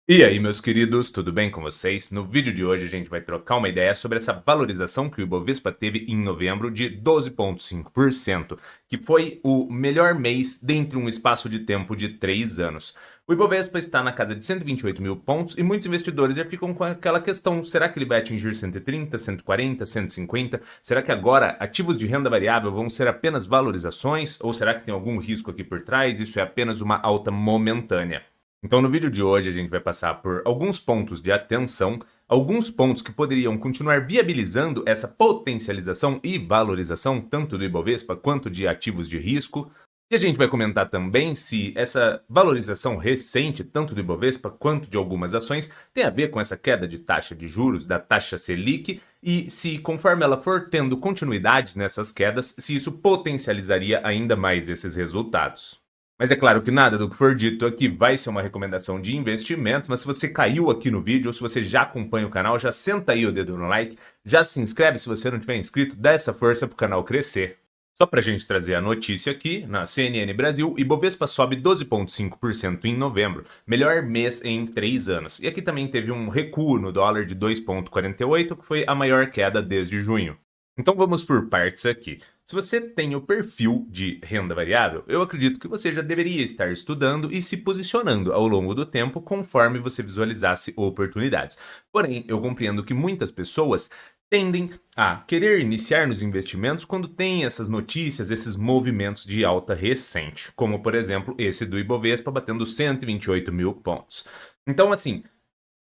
E aí, meus queridos, tudo bem com vocês? No vídeo de hoje a gente vai trocar uma ideia sobre essa valorização que o Ibovespa teve em novembro de 12,5%, que foi o melhor mês dentro de um espaço de tempo de 3 anos. O Ibovespa está na casa de 128 mil pontos e muitos investidores já ficam com aquela questão: será que ele vai atingir 130, 140, 150? Será que agora ativos de renda variável vão ser apenas valorizações? Ou será que tem algum risco aqui por trás? Isso é apenas uma alta momentânea? Então, no vídeo de hoje, a gente vai passar por alguns pontos de atenção, alguns pontos que poderiam continuar viabilizando essa potencialização e valorização tanto do Ibovespa quanto de ativos de risco. E a gente vai comentar também se essa valorização recente, tanto do Ibovespa quanto de algumas ações, tem a ver com essa queda de taxa de juros, da taxa Selic, e se, conforme ela for tendo continuidades nessas quedas, se isso potencializaria ainda mais esses resultados. Mas é claro que nada do que for dito aqui vai ser uma recomendação de investimentos, mas se você caiu aqui no vídeo ou se você já acompanha o canal, já senta aí o dedo no like, já se inscreve se você não tiver inscrito, dá essa força pro canal crescer. Só para a gente trazer a notícia aqui, na CNN Brasil, Ibovespa sobe 12,5% em novembro, melhor mês em 3 anos. E aqui também teve um recuo no dólar de 2,48, que foi a maior queda desde junho. Então vamos por partes aqui. Se você tem o perfil de renda variável, eu acredito que você já deveria estar estudando e se posicionando ao longo do tempo conforme você visualizasse oportunidades. Porém, eu compreendo que muitas pessoas tendem a querer iniciar nos investimentos quando tem essas notícias, esses movimentos de alta recente, como por exemplo esse do Ibovespa batendo 128 mil pontos. Então, assim,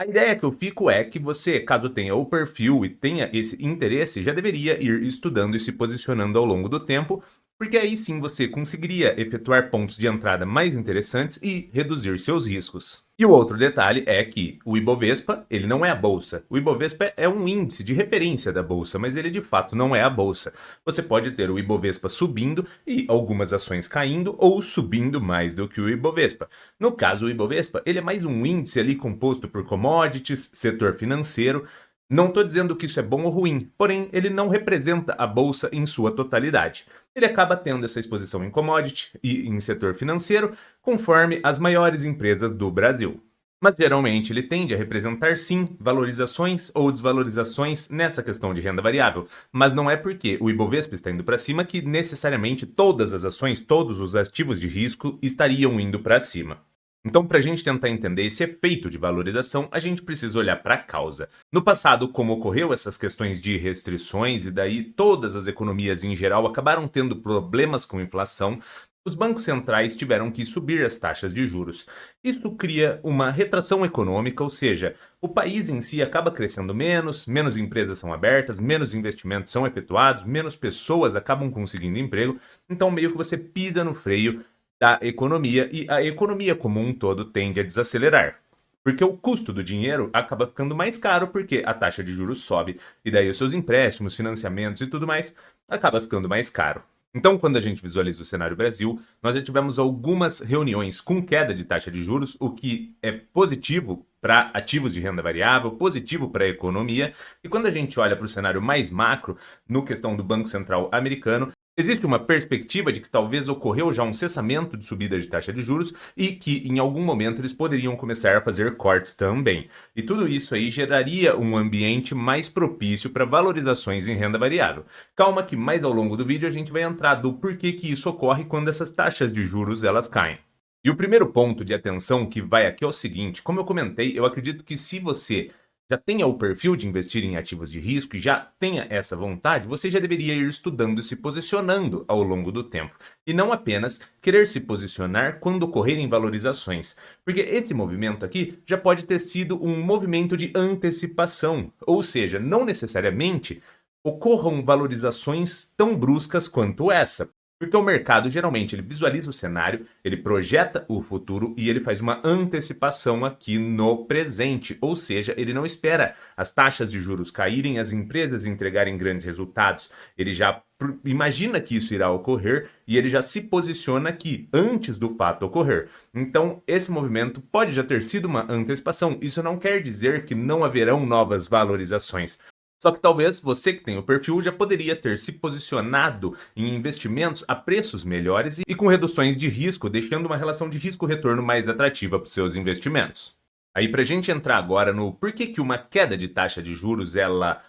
a ideia que eu fico é que você, caso tenha o perfil e tenha esse interesse, já deveria ir estudando e se posicionando ao longo do tempo, porque aí sim você conseguiria efetuar pontos de entrada mais interessantes e reduzir seus riscos. E o outro detalhe é que o Ibovespa, ele não é a bolsa. O Ibovespa é um índice de referência da bolsa, mas ele de fato não é a bolsa. Você pode ter o Ibovespa subindo e algumas ações caindo ou subindo mais do que o Ibovespa. No caso, o Ibovespa, ele é mais um índice ali composto por commodities, setor financeiro. Não estou dizendo que isso é bom ou ruim, porém ele não representa a bolsa em sua totalidade. Ele acaba tendo essa exposição em commodity e em setor financeiro, conforme as maiores empresas do Brasil. Mas geralmente ele tende a representar sim valorizações ou desvalorizações nessa questão de renda variável, mas não é porque o Ibovespa está indo para cima que necessariamente todas as ações, todos os ativos de risco estariam indo para cima. Então, para a gente tentar entender esse efeito de valorização, a gente precisa olhar para a causa. No passado, como ocorreu essas questões de restrições e daí todas as economias em geral acabaram tendo problemas com inflação, os bancos centrais tiveram que subir as taxas de juros. Isso cria uma retração econômica, ou seja, o país em si acaba crescendo menos, menos empresas são abertas, menos investimentos são efetuados, menos pessoas acabam conseguindo emprego, então meio que você pisa no freio da economia e a economia como um todo tende a desacelerar. Porque o custo do dinheiro acaba ficando mais caro porque a taxa de juros sobe e daí os seus empréstimos, financiamentos e tudo mais acaba ficando mais caro. Então, quando a gente visualiza o cenário Brasil, nós já tivemos algumas reuniões com queda de taxa de juros, o que é positivo para ativos de renda variável, positivo para a economia. E quando a gente olha para o cenário mais macro, no questão do Banco Central americano, existe uma perspectiva de que talvez ocorreu já um cessamento de subida de taxa de juros e que em algum momento eles poderiam começar a fazer cortes também. E tudo isso aí geraria um ambiente mais propício para valorizações em renda variável. Calma que mais ao longo do vídeo a gente vai entrar do porquê que isso ocorre quando essas taxas de juros elas caem. E o primeiro ponto de atenção que vai aqui é o seguinte: como eu comentei, eu acredito que se você já tenha o perfil de investir em ativos de risco e já tenha essa vontade, você já deveria ir estudando e se posicionando ao longo do tempo. E não apenas querer se posicionar quando ocorrerem valorizações. Porque esse movimento aqui já pode ter sido um movimento de antecipação. Ou seja, não necessariamente ocorram valorizações tão bruscas quanto essa. Porque o mercado geralmente ele visualiza o cenário, ele projeta o futuro e ele faz uma antecipação aqui no presente, ou seja, ele não espera as taxas de juros caírem, as empresas entregarem grandes resultados, ele já imagina que isso irá ocorrer e ele já se posiciona aqui antes do fato ocorrer. Então, esse movimento pode já ter sido uma antecipação, isso não quer dizer que não haverão novas valorizações. Só que talvez você que tem o perfil já poderia ter se posicionado em investimentos a preços melhores e com reduções de risco, deixando uma relação de risco-retorno mais atrativa para os seus investimentos. Aí para a gente entrar agora no porquê que uma queda de taxa de juros ela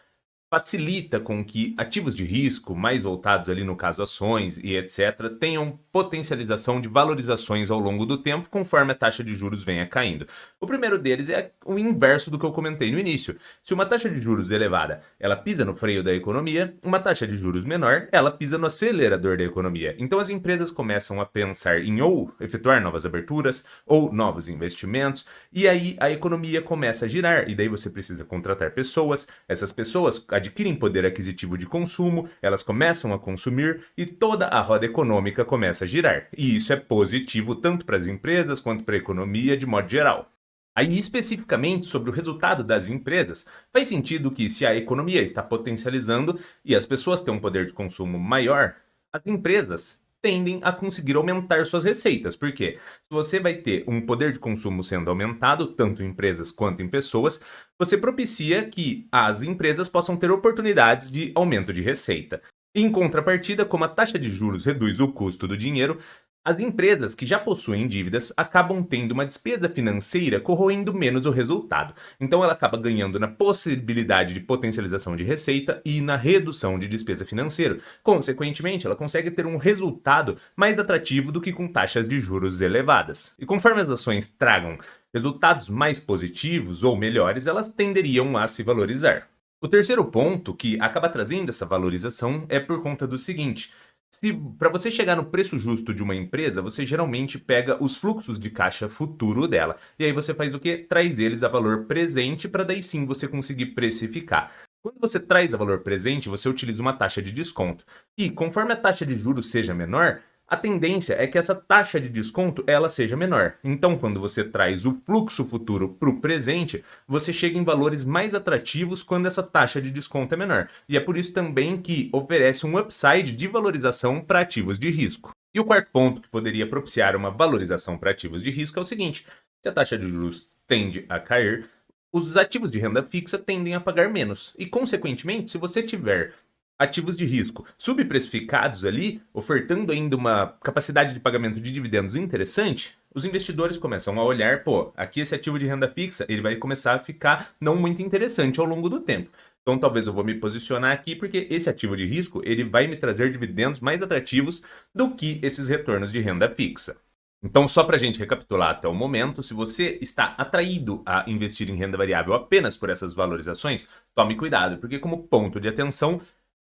facilita com que ativos de risco, mais voltados ali no caso ações e etc., tenham potencialização de valorizações ao longo do tempo conforme a taxa de juros venha caindo. O primeiro deles é o inverso do que eu comentei no início. Se uma taxa de juros elevada, ela pisa no freio da economia, uma taxa de juros menor, ela pisa no acelerador da economia. Então as empresas começam a pensar em ou efetuar novas aberturas ou novos investimentos, e aí a economia começa a girar, e daí você precisa contratar pessoas, essas pessoas adquirem poder aquisitivo de consumo, elas começam a consumir e toda a roda econômica começa a girar. E isso é positivo tanto para as empresas quanto para a economia de modo geral. Aí, especificamente sobre o resultado das empresas, faz sentido que, se a economia está potencializando e as pessoas têm um poder de consumo maior, as empresas tendem a conseguir aumentar suas receitas. Por quê? Se você vai ter um poder de consumo sendo aumentado, tanto em empresas quanto em pessoas, você propicia que as empresas possam ter oportunidades de aumento de receita. Em contrapartida, como a taxa de juros reduz o custo do dinheiro, as empresas que já possuem dívidas acabam tendo uma despesa financeira corroendo menos o resultado. Então ela acaba ganhando na possibilidade de potencialização de receita e na redução de despesa financeira. Consequentemente, ela consegue ter um resultado mais atrativo do que com taxas de juros elevadas. E conforme as ações tragam resultados mais positivos ou melhores, elas tenderiam a se valorizar. O terceiro ponto que acaba trazendo essa valorização é por conta do seguinte: se para você chegar no preço justo de uma empresa, você geralmente pega os fluxos de caixa futuro dela. E aí você faz o quê? Traz eles a valor presente para daí sim você conseguir precificar. Quando você traz a valor presente, você utiliza uma taxa de desconto. E conforme a taxa de juros seja menor, a tendência é que essa taxa de desconto ela seja menor. Então, quando você traz o fluxo futuro para o presente, você chega em valores mais atrativos quando essa taxa de desconto é menor. E é por isso também que oferece um upside de valorização para ativos de risco. E o quarto ponto que poderia propiciar uma valorização para ativos de risco é o seguinte: se a taxa de juros tende a cair, os ativos de renda fixa tendem a pagar menos. E, consequentemente, se você tiver ativos de risco subprecificados ali, ofertando ainda uma capacidade de pagamento de dividendos interessante, os investidores começam a olhar, pô, aqui esse ativo de renda fixa, ele vai começar a ficar não muito interessante ao longo do tempo. Então talvez eu vou me posicionar aqui porque esse ativo de risco, ele vai me trazer dividendos mais atrativos do que esses retornos de renda fixa. Então, só para a gente recapitular até o momento, se você está atraído a investir em renda variável apenas por essas valorizações, tome cuidado, porque como ponto de atenção,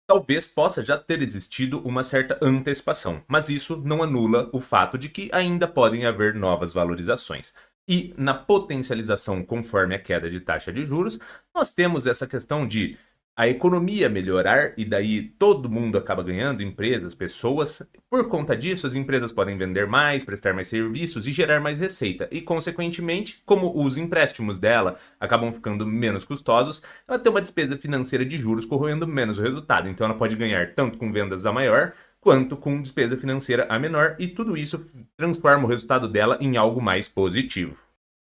talvez possa já ter existido uma certa antecipação, mas isso não anula o fato de que ainda podem haver novas valorizações. E na potencialização conforme a queda de taxa de juros, nós temos essa questão de a economia melhorar e daí todo mundo acaba ganhando, empresas, pessoas. Por conta disso, as empresas podem vender mais, prestar mais serviços e gerar mais receita. E, consequentemente, como os empréstimos dela acabam ficando menos custosos, ela tem uma despesa financeira de juros corroendo menos o resultado. Então, ela pode ganhar tanto com vendas a maior quanto com despesa financeira a menor, e tudo isso transforma o resultado dela em algo mais positivo.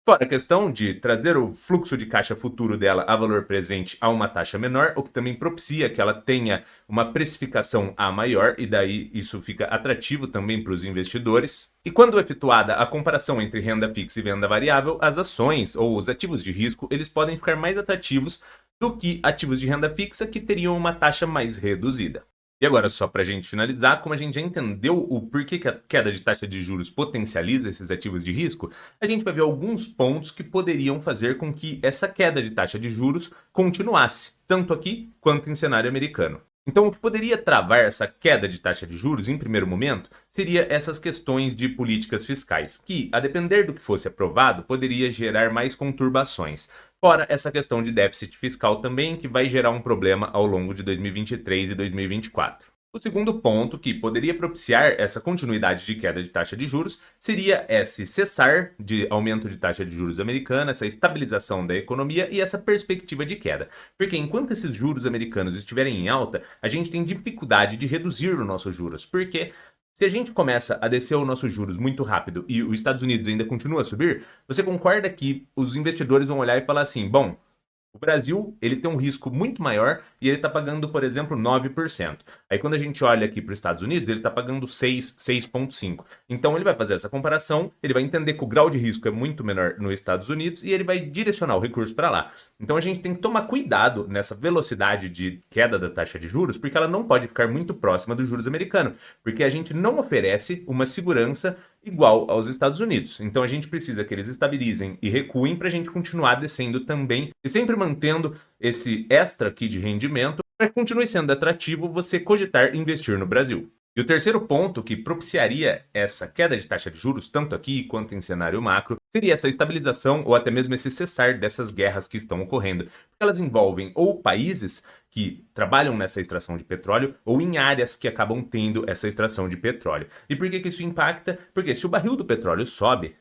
Fora a questão de trazer o fluxo de caixa futuro dela a valor presente a uma taxa menor, o que também propicia que ela tenha uma precificação a maior, e daí isso fica atrativo também para os investidores. E quando efetuada a comparação entre renda fixa e venda variável, as ações ou os ativos de risco, eles podem ficar mais atrativos do que ativos de renda fixa que teriam uma taxa mais reduzida. E agora, só para a gente finalizar, como a gente já entendeu o porquê que a queda de taxa de juros potencializa esses ativos de risco, a gente vai ver alguns pontos que poderiam fazer com que essa queda de taxa de juros continuasse, tanto aqui quanto em cenário americano. Então, o que poderia travar essa queda de taxa de juros em primeiro momento seria essas questões de políticas fiscais, que, a depender do que fosse aprovado, poderia gerar mais conturbações. Fora essa questão de déficit fiscal também, que vai gerar um problema ao longo de 2023 e 2024. O segundo ponto que poderia propiciar essa continuidade de queda de taxa de juros seria esse cessar de aumento de taxa de juros americana, essa estabilização da economia e essa perspectiva de queda. Porque enquanto esses juros americanos estiverem em alta, a gente tem dificuldade de reduzir os nossos juros. Porque se a gente começa a descer os nossos juros muito rápido e os Estados Unidos ainda continua a subir, você concorda que os investidores vão olhar e falar assim, bom, O Brasil, ele tem um risco muito maior e ele está pagando, por exemplo, 9%. Aí quando a gente olha aqui para os Estados Unidos, ele está pagando 6,5%. Então ele vai fazer essa comparação, ele vai entender que o grau de risco é muito menor nos Estados Unidos e ele vai direcionar o recurso para lá. Então a gente tem que tomar cuidado nessa velocidade de queda da taxa de juros, porque ela não pode ficar muito próxima dos juros americanos, porque a gente não oferece uma segurança igual aos Estados Unidos. Então a gente precisa que eles estabilizem e recuem para a gente continuar descendo também e sempre mantendo esse extra aqui de rendimento para que continue sendo atrativo você cogitar investir no Brasil. E o terceiro ponto que propiciaria essa queda de taxa de juros, tanto aqui quanto em cenário macro, seria essa estabilização ou até mesmo esse cessar dessas guerras que estão ocorrendo. Porque elas envolvem ou países que trabalham nessa extração de petróleo ou em áreas que acabam tendo essa extração de petróleo. E por que isso impacta? Porque se o barril do petróleo sobe,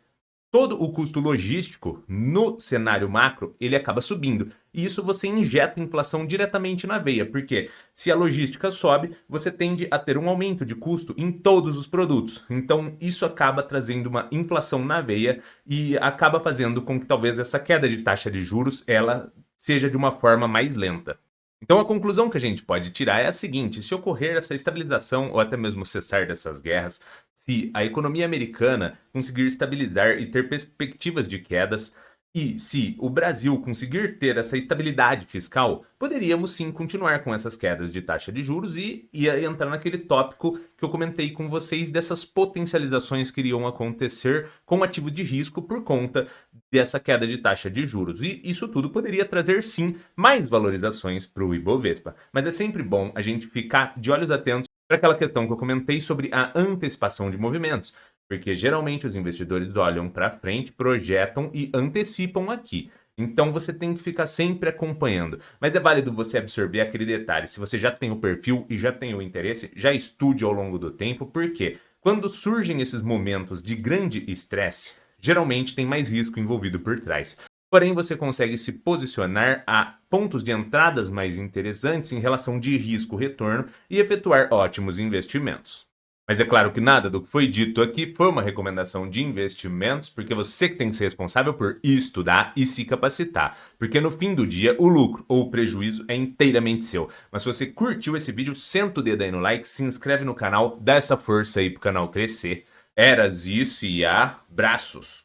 todo o custo logístico no cenário macro, ele acaba subindo. E isso você injeta inflação diretamente na veia, porque se a logística sobe, você tende a ter um aumento de custo em todos os produtos. Então, isso acaba trazendo uma inflação na veia e acaba fazendo com que talvez essa queda de taxa de juros, ela seja de uma forma mais lenta. Então a conclusão que a gente pode tirar é a seguinte: se ocorrer essa estabilização ou até mesmo cessar dessas guerras, se a economia americana conseguir estabilizar e ter perspectivas de quedas, e se o Brasil conseguir ter essa estabilidade fiscal, poderíamos sim continuar com essas quedas de taxa de juros e ia entrar naquele tópico que eu comentei com vocês dessas potencializações que iriam acontecer com ativos de risco por conta dessa queda de taxa de juros. E isso tudo poderia trazer sim mais valorizações para o Ibovespa. Mas é sempre bom a gente ficar de olhos atentos para aquela questão que eu comentei sobre a antecipação de movimentos. Porque geralmente os investidores olham para frente, projetam e antecipam aqui. Então você tem que ficar sempre acompanhando. Mas é válido você absorver aquele detalhe. Se você já tem o perfil e já tem o interesse, já estude ao longo do tempo, porque quando surgem esses momentos de grande estresse, geralmente tem mais risco envolvido por trás. Porém, você consegue se posicionar a pontos de entradas mais interessantes em relação de risco-retorno e efetuar ótimos investimentos. Mas é claro que nada do que foi dito aqui foi uma recomendação de investimentos, porque você que tem que ser responsável por estudar e se capacitar. Porque no fim do dia, o lucro ou o prejuízo é inteiramente seu. Mas se você curtiu esse vídeo, senta o dedo aí no like, se inscreve no canal, dá essa força aí pro canal crescer. Eras isso e abraços!